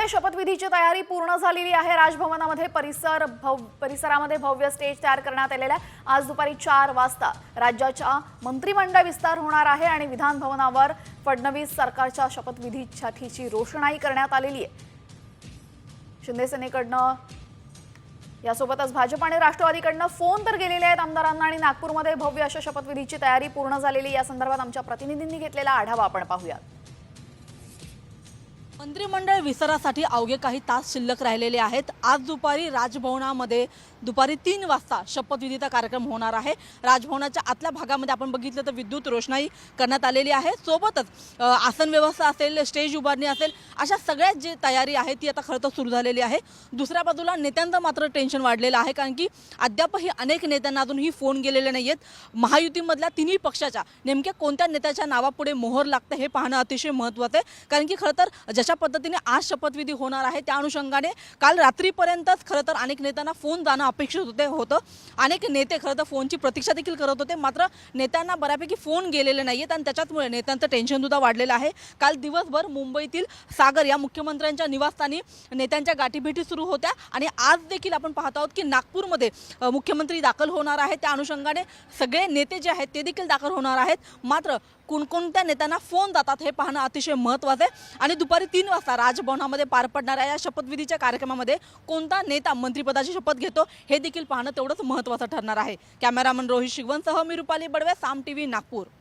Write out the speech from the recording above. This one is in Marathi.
शपथविधीची तयारी पूर्ण झालेली आहे। राजभवनामध्ये परिसरामध्ये भव्य स्टेज तयार करण्यात आलेला आहे। आज दुपारी 4 वाजता राज्याचा मंत्रिमंडळ विस्तार होणार आहे आणि विधान भवनावर फडणवीस सरकारच्या शपथविधीसाठीची रोषणाई करण्यात आलेली आहे। शिंदे सेनेकडनं यासोबतच भाजप आणि राष्ट्रवादीकडनं फोन तर गेलेले आहेत आमदारांना आणि नागपूरमध्ये भव्य अशा शपथविधीची तयारी पूर्ण झालेली। या संदर्भात आमच्या प्रतिनिधींनी घेतलेला आढावा आपण पाहूया। मंत्रिमंडळ विस्तारासाठी अवघे काही तास शिल्लक राहिलेले आहेत। आज दुपारी राजभवनामध्ये दुपारी 3 वाजता शपथविधीचा कार्यक्रम होणार आहे। राजभवनाच्या आतल्या भागामध्ये आपण बघितलं तर विद्युत रोषणाई करण्यात आलेली आहे। सोबतच आसन व्यवस्था असेल, स्टेज उभारणी असेल, अशा सगळ्यात जी तयारी आहे ती आता खरं तर सुरू झालेली आहे। दुसऱ्या बाजूला नेत्यांचं मात्र टेन्शन वाढलेलं आहे, कारण की अद्यापही अनेक नेत्यांना अजूनही फोन गेलेले नाहीयेत। महायुतीमधल्या तिन्ही पक्षाच्या नेमक्या कोणत्या नेत्याच्या नावापुढे मोहर लागते हे पाहणं अतिशय महत्त्वाचं आहे, कारण की खरं तर ज्या पद्धतीने आज शपथविधी होणार आहे त्या अनुषंगाने काल रात्रीपर्यंतच खरं तर अनेक नेत्यांना फोन जाणं अपेक्षित होतं। अनेक नेते खरं तर फोनची प्रतीक्षा देखील करत होते, मात्र नेत्यांना बऱ्यापैकी फोन गेलेले नाहीयेत आणि त्याच्यामुळे नेत्यांचं टेन्शन सुद्धा वाढलेलं आहे। काल दिवसभर मुंबईतील सागर या मुख्यमंत्र्यांच्या निवासस्थानी नेत्यांच्या गाठीभेटी सुरू होत्या आणि आज देखील आपण पाहत आहोत की नागपूरमध्ये मुख्यमंत्री दाखल होणार आहेत। त्या अनुषंगाने सगळे नेते जे आहेत ते देखील दाखल होणार आहेत। मात्र कोणकोणत्या नेत्यांना फोन जातात हे पाहणं अतिशय महत्त्वाचं आहे आणि दुपारी 3 वाजता राजभवनामध्ये पार पडणाऱ्या या शपथविधीच्या कार्यक्रमामध्ये कोणता नेता मंत्रिपदाची शपथ घेतो हे देखील पाहणं तेवढंच महत्त्वाचं ठरणार आहे। कॅमेरामन रोहित शिगवणसह मी रुपाली बडवे, साम टीव्ही, नागपूर।